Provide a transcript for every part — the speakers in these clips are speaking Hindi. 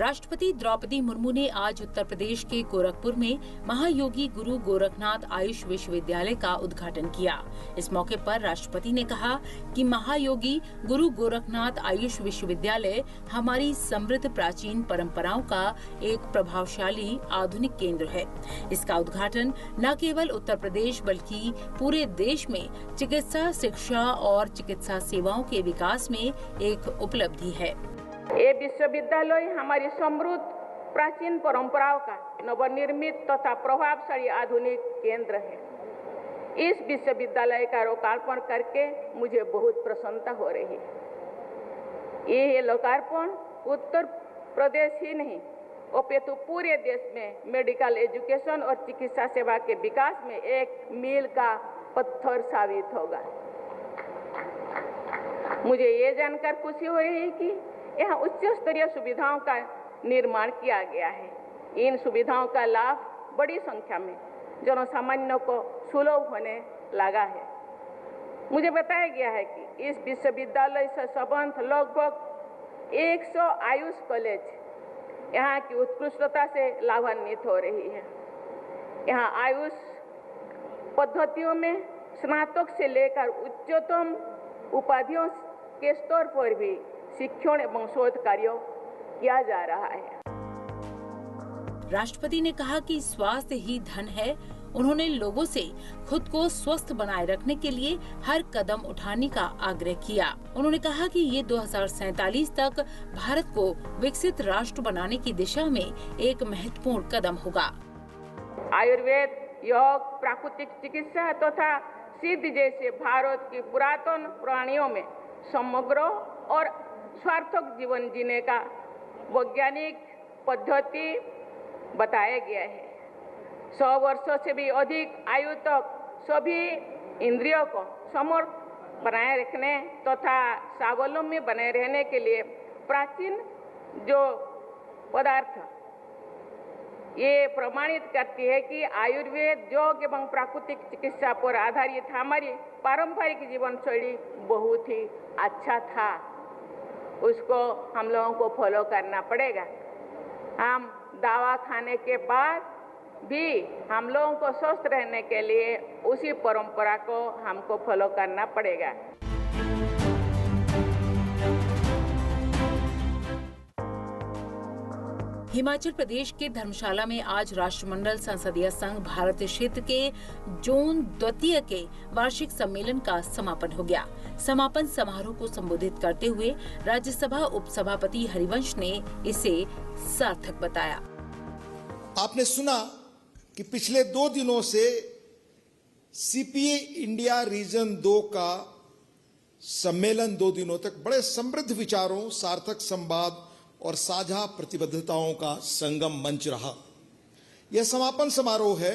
राष्ट्रपति द्रौपदी मुर्मू ने आज उत्तर प्रदेश के गोरखपुर में महायोगी गुरु गोरखनाथ आयुष विश्वविद्यालय का उद्घाटन किया। इस मौके पर राष्ट्रपति ने कहा कि महायोगी गुरु गोरखनाथ आयुष विश्वविद्यालय हमारी समृद्ध प्राचीन परंपराओं का एक प्रभावशाली आधुनिक केंद्र है। इसका उद्घाटन न केवल उत्तर प्रदेश बल्कि पूरे देश में चिकित्सा, शिक्षा और चिकित्सा सेवाओं के विकास में एक उपलब्धि है। ये विश्वविद्यालय हमारी समृद्ध प्राचीन परंपराओं का नवनिर्मित तथा प्रभावशाली आधुनिक केंद्र है। इस विश्वविद्यालय का लोकार्पण करके मुझे बहुत प्रसन्नता हो रही है। ये लोकार्पण उत्तर प्रदेश ही नहीं अपितु पूरे देश में मेडिकल एजुकेशन और चिकित्सा सेवा के विकास में एक मील का पत्थर साबित होगा। मुझे ये जानकर खुशी हो रही है कि यहाँ उच्च स्तरीय सुविधाओं का निर्माण किया गया है। इन सुविधाओं का लाभ बड़ी संख्या में जनसामान्य को सुलभ होने लगा है। मुझे बताया गया है कि इस विश्वविद्यालय से संबद्ध लगभग 100 आयुष कॉलेज यहाँ की उत्कृष्टता से लाभान्वित हो रही है। यहाँ आयुष पद्धतियों में स्नातक से लेकर उच्चतम उपाधियों के स्तर पर भी शिक्षण एवं शोध कार्य किया जा रहा है। राष्ट्रपति ने कहा कि स्वास्थ्य ही धन है। उन्होंने लोगों से खुद को स्वस्थ बनाए रखने के लिए हर कदम उठाने का आग्रह किया। उन्होंने कहा कि ये 2047 तक भारत को विकसित राष्ट्र बनाने की दिशा में एक महत्वपूर्ण कदम होगा। आयुर्वेद, योग, प्राकृतिक चिकित्सा तथा सिद्ध जैसे भारत की पुरातन प्रणालियों में समग्र और सार्थक जीवन जीने का वैज्ञानिक पद्धति बताया गया है। 100 वर्षों से भी अधिक आयु तक सभी इंद्रियों को समर्थ बनाए रखने तथा स्वावलंबी बने रहने के लिए प्राचीन जो पदार्थ ये प्रमाणित करती है कि आयुर्वेद, योग एवं प्राकृतिक चिकित्सा पर आधारित हमारी पारंपरिक जीवन शैली बहुत ही अच्छा था। उसको हम लोगों को फॉलो करना पड़ेगा। हम दवा खाने के बाद भी हम लोगों को स्वस्थ रहने के लिए उसी परंपरा को हमको फॉलो करना पड़ेगा। हिमाचल प्रदेश के धर्मशाला में आज राष्ट्रमंडल संसदीय संघ भारत क्षेत्र के जोन द्वितीय के वार्षिक सम्मेलन का समापन हो गया। समापन समारोह को संबोधित करते हुए राज्यसभा उपसभापति हरिवंश ने इसे सार्थक बताया। आपने सुना कि पिछले 2 दिनों से सीपीए इंडिया रीजन 2 का सम्मेलन 2 दिनों तक बड़े समृद्ध विचारों, सार्थक संवाद और साझा प्रतिबद्धताओं का संगम मंच रहा। यह समापन समारोह है।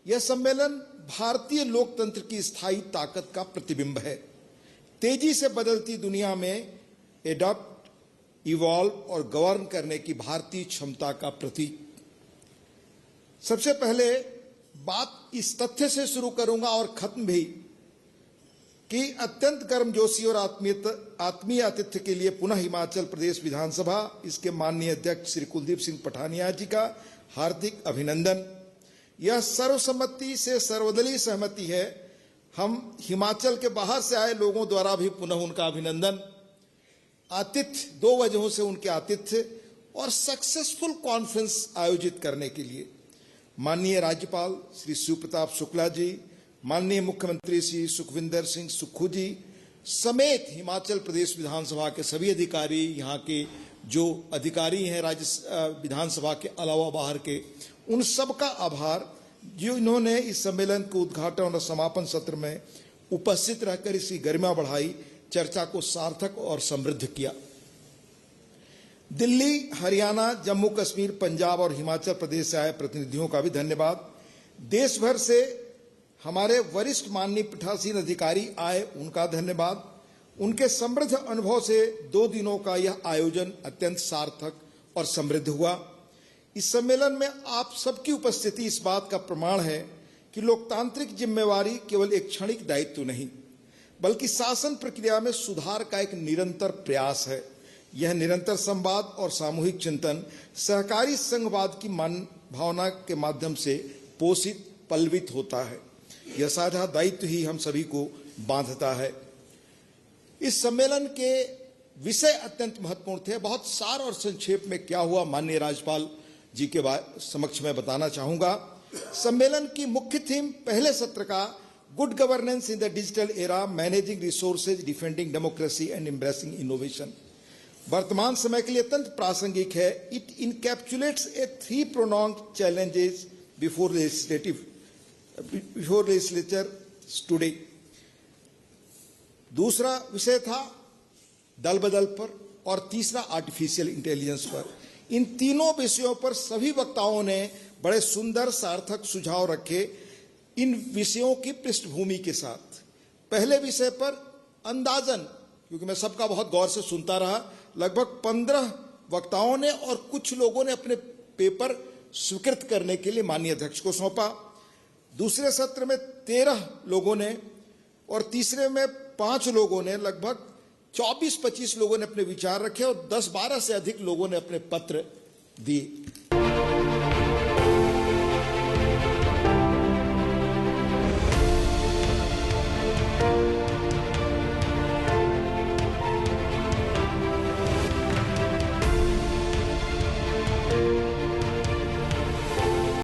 यह सम्मेलन भारतीय लोकतंत्र की स्थायी ताकत का प्रतिबिंब है। तेजी से बदलती दुनिया में एडॉप्ट, इवॉल्व और गवर्न करने की भारतीय क्षमता का प्रतीक। सबसे पहले बात इस तथ्य से शुरू करूंगा और खत्म भी कि अत्यंत गर्मजोशी और आत्मीय आतिथ्य के लिए पुनः हिमाचल प्रदेश विधानसभा, इसके माननीय अध्यक्ष श्री कुलदीप सिंह पठानिया जी का हार्दिक अभिनंदन। यह सर्वसम्मति से सर्वदलीय सहमति है। हम हिमाचल के बाहर से आए लोगों द्वारा भी पुनः उनका अभिनंदन। आतिथ्य 2 वजहों से उनके आतिथ्य और सक्सेसफुल कॉन्फ्रेंस आयोजित करने के लिए माननीय राज्यपाल श्री शिव प्रताप शुक्ला जी, माननीय मुख्यमंत्री श्री सुखविंदर सिंह सुक्खू जी समेत हिमाचल प्रदेश विधानसभा के सभी अधिकारी, यहाँ के जो अधिकारी हैं राज्य विधानसभा के अलावा बाहर के, उन सब का आभार जो इन्होंने इस सम्मेलन के उद्घाटन और समापन सत्र में उपस्थित रहकर इसकी गरिमा बढ़ाई, चर्चा को सार्थक और समृद्ध किया। दिल्ली, हरियाणा, जम्मू कश्मीर, पंजाब और हिमाचल प्रदेश से आए प्रतिनिधियों का भी धन्यवाद। देश भर से हमारे वरिष्ठ माननीय पीठासीन अधिकारी आए, उनका धन्यवाद। उनके समृद्ध अनुभव से 2 दिनों का यह आयोजन अत्यंत सार्थक और समृद्ध हुआ। इस सम्मेलन में आप सबकी उपस्थिति इस बात का प्रमाण है कि लोकतांत्रिक जिम्मेवारी केवल एक क्षणिक दायित्व नहीं, बल्कि शासन प्रक्रिया में सुधार का एक निरंतर प्रयास है। यह निरंतर संवाद और सामूहिक चिंतन सहकारी संघवाद की भावना के माध्यम से पोषित पल्वित होता है। यह साझा दायित्व ही हम सभी को बांधता है। इस सम्मेलन के विषय अत्यंत महत्वपूर्ण थे। बहुत सार और संक्षेप में क्या हुआ माननीय राज्यपाल जी के समक्ष में बताना चाहूंगा। सम्मेलन की मुख्य थीम पहले सत्र का good governance in the digital era, managing resources, defending democracy and embracing innovation वर्तमान समय के लिए अत्यंत प्रासंगिक है। It encapsulates a 3 pronounced challenges before legislature today. दूसरा विषय था दल बदल पर और तीसरा आर्टिफिशियल इंटेलिजेंस पर। इन तीनों विषयों पर सभी वक्ताओं ने बड़े सुंदर सार्थक सुझाव रखे इन विषयों की पृष्ठभूमि के साथ। पहले विषय पर अंदाजन, क्योंकि मैं सबका बहुत गौर से सुनता रहा, लगभग 15 वक्ताओं ने और कुछ लोगों ने अपने पेपर स्वीकृत करने के लिए माननीय अध्यक्ष को सौंपा। दूसरे सत्र में 13 लोगों ने और तीसरे में 5 लोगों ने, लगभग 24-25 लोगों ने अपने विचार रखे और 10-12 से अधिक लोगों ने अपने पत्र दिए।